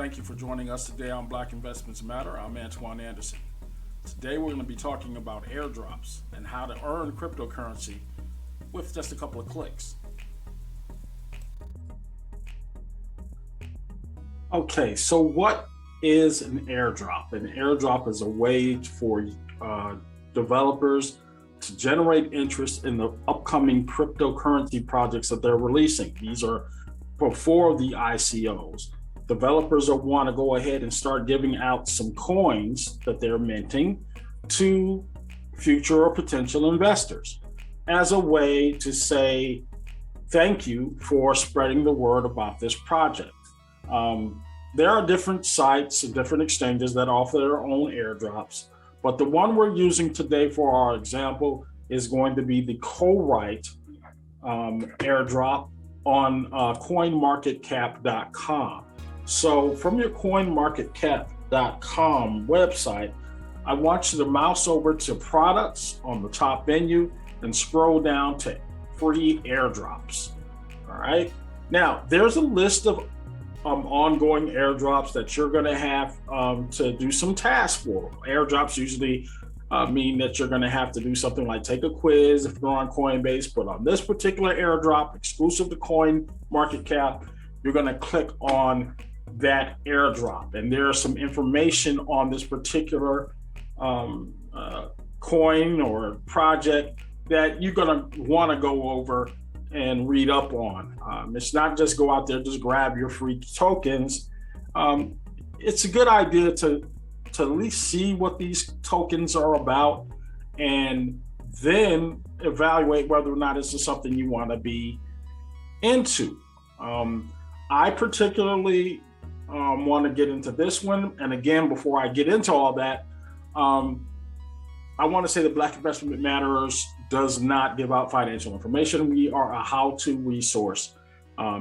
Thank you for joining us today on Black Investments Matter. I'm Antoine Anderson. Today we're going to be talking about airdrops and how to earn cryptocurrency with just a couple of clicks. Okay, so what is an airdrop? An airdrop is a way for developers to generate interest in the upcoming cryptocurrency projects that they're releasing. These are before the ICOs. Developers will want to go ahead and start giving out some coins that they're minting to future or potential investors as a way to say thank you for spreading the word about this project. There are different sites and different exchanges that offer their own airdrops, but the one we're using today for our example is going to be the Corite airdrop on coinmarketcap.com. So from your coinmarketcap.com website, I want you to mouse over to products on the top menu and scroll down to free airdrops. All right. Now, there's a list of ongoing airdrops that you're going to have to do some tasks for. Airdrops usually mean that you're going to have to do something like take a quiz if you're on Coinbase, but on this particular airdrop, exclusive to CoinMarketCap, you're going to click on that airdrop. And there's some information on this particular coin or project that you're going to want to go over and read up on. It's not just go out there, just grab your free tokens. It's a good idea to at least see what these tokens are about and then evaluate whether or not this is something you want to be into. I particularly want to get into this one. And again, before I get into all that, I want to say that Black Investment Matters does not give out financial information. We are a how-to resource.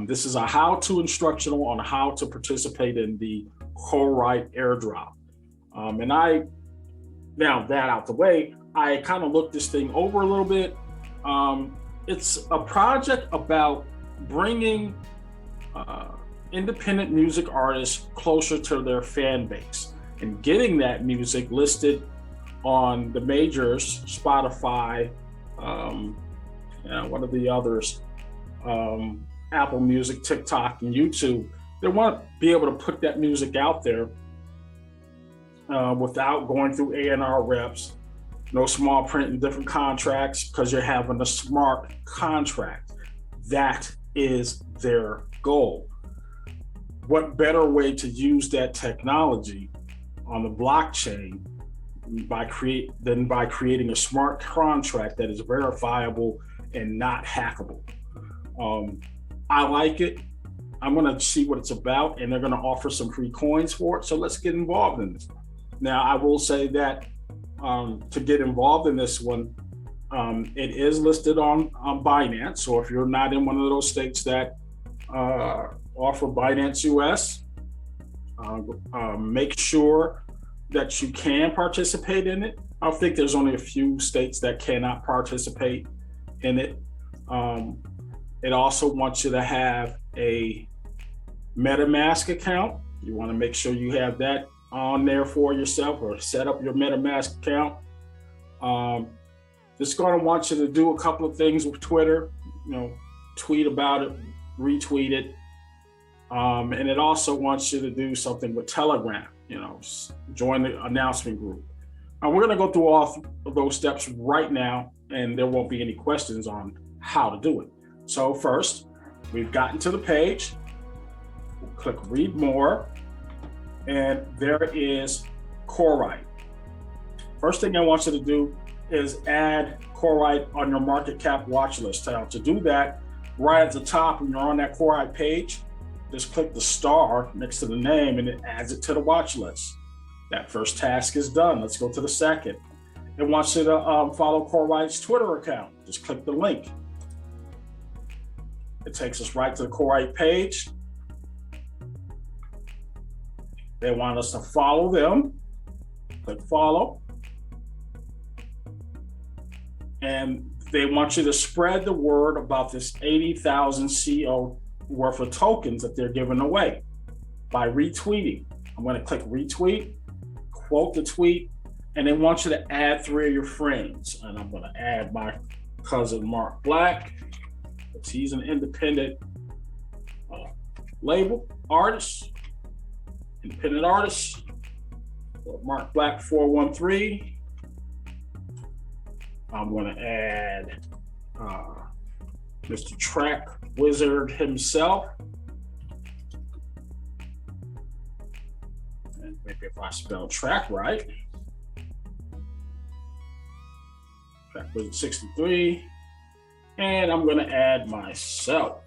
This is a how-to instructional on how to participate in the Corite airdrop. And now that out the way, I kind of looked this thing over a little bit. It's a project about bringing independent music artists closer to their fan base and getting that music listed on the majors, Spotify, one of the others, Apple Music, TikTok, and YouTube. They want to be able to put that music out there without going through A&R reps, no small print and different contracts, because you're having a smart contract. That is their goal. What better way to use that technology on the blockchain than by creating a smart contract that is verifiable and not hackable. I like it. I'm going to see what it's about, and they're going to offer some free coins for it. So let's get involved in this. Now, I will say that to get involved in this one, it is listed on Binance. So if you're not in one of those states that offer Binance US, make sure that you can participate in it. I think there's only a few states that cannot participate in it. It also wants you to have a MetaMask account. You want to make sure you have that on there for yourself, or set up your MetaMask account. It's going to want you to do a couple of things with Twitter, tweet about it, retweet it. And it also wants you to do something with Telegram, join the announcement group. We're going to go through all of those steps right now, and there won't be any questions on how to do it. So first, we've gotten to the page. We'll click read more, and there is Corite. First thing I want you to do is add Corite on your market cap watch list. Now, to do that, right at the top when you're on that Corite page, just click the star next to the name and it adds it to the watch list. That first task is done. Let's go to the second. It wants you to follow Corite's Twitter account. Just click the link. It takes us right to the Corite page. They want us to follow them. Click follow. And they want you to spread the word about this 80,000 CO worth of tokens that they're giving away. by retweeting. I'm going to click retweet, quote the tweet, and then want you to add 3 of your friends. And I'm going to add my cousin Mark Black, because he's an independent label artist, independent artist. So Mark Black 413. I'm going to add Mr. Track Wizard himself. And maybe if I spell track right. Track Wizard 63. And I'm going to add myself.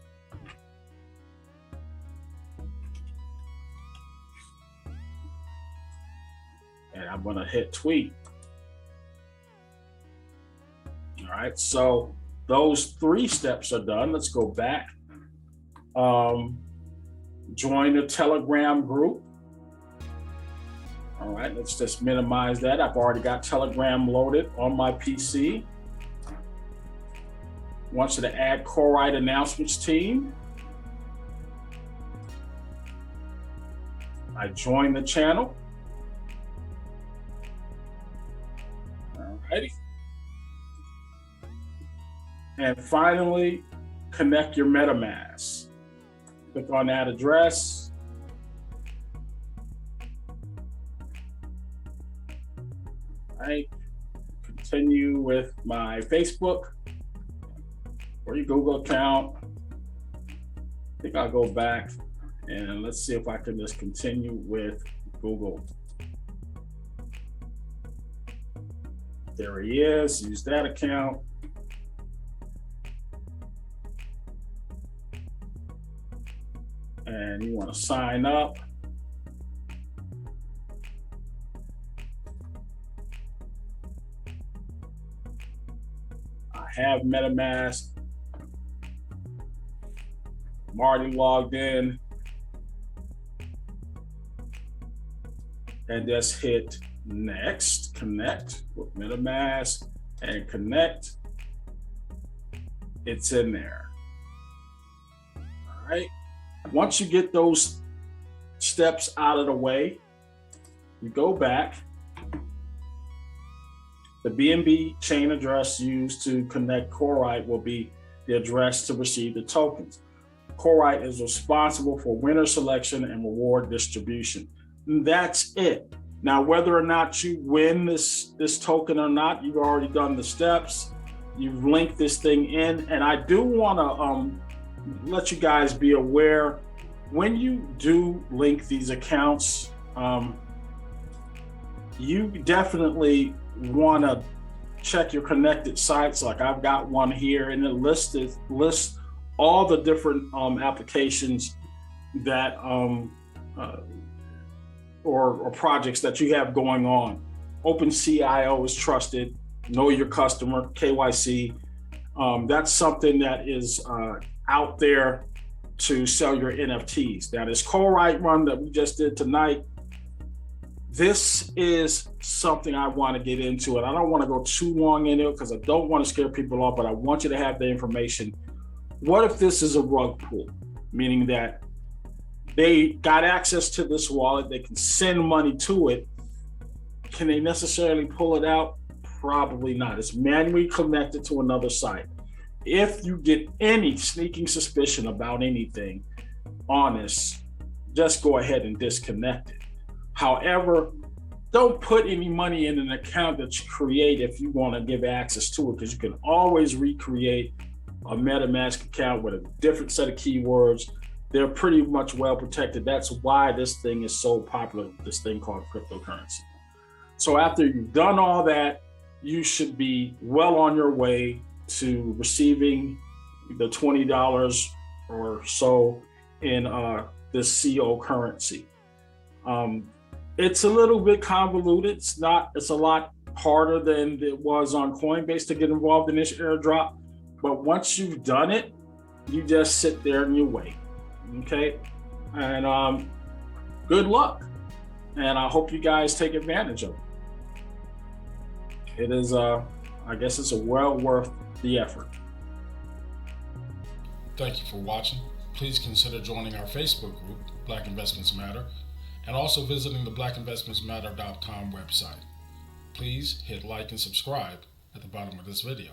And I'm going to hit tweet. All right, so those 3 steps are done. Let's go back. Join the Telegram group. All right, let's just minimize that. I've already got Telegram loaded on my PC. Want you to add Corite announcements team. I join the channel. All righty. And finally, connect your MetaMask. Click on that address. All right. Continue with my Facebook or your Google account. I think I'll go back and let's see if I can just continue with Google. There he is. Use that account. And you want to sign up. I have MetaMask. I'm already logged in. And just hit next, connect with MetaMask and connect. It's in there. All right. Once you get those steps out of the way, you go back. The BNB chain address used to connect Corite will be the address to receive the tokens. Corite is responsible for winner selection and reward distribution. And that's it. Now, whether or not you win this token or not, you've already done the steps. You've linked this thing in. And I do want to let you guys be aware, when you do link these accounts, you definitely want to check your connected sites. Like I've got one here, and it lists all the different applications that or projects that you have going on. OpenCIO is trusted. Know your customer, KYC. That's something that is out there to sell your NFTs. Now, this Corite run that we just did tonight, this is something I want to get into, and I don't want to go too long into it because I don't want to scare people off, but I want you to have the information. What if this is a rug pull, meaning that they got access to this wallet, they can send money to it. Can they necessarily pull it out? Probably not. It's manually connected to another site. If you get any sneaking suspicion about anything on this, just go ahead and disconnect it. However, don't put any money in an account that you create if you want to give access to it, because you can always recreate a MetaMask account with a different set of keywords. They're pretty much well protected. That's why this thing is so popular, this thing called cryptocurrency. So after you've done all that, you should be well on your way to receiving the $20 or so in this CO currency. It's a little bit convoluted. It's a lot harder than it was on Coinbase to get involved in this airdrop. But once you've done it, you just sit there and you wait. Okay. And good luck. And I hope you guys take advantage of it. It is, I guess it's well worth the effort. Thank you for watching. please consider joining our Facebook group, Black Investments Matter, and also visiting the blackinvestmentsmatter.com website. Please hit like and subscribe at the bottom of this video.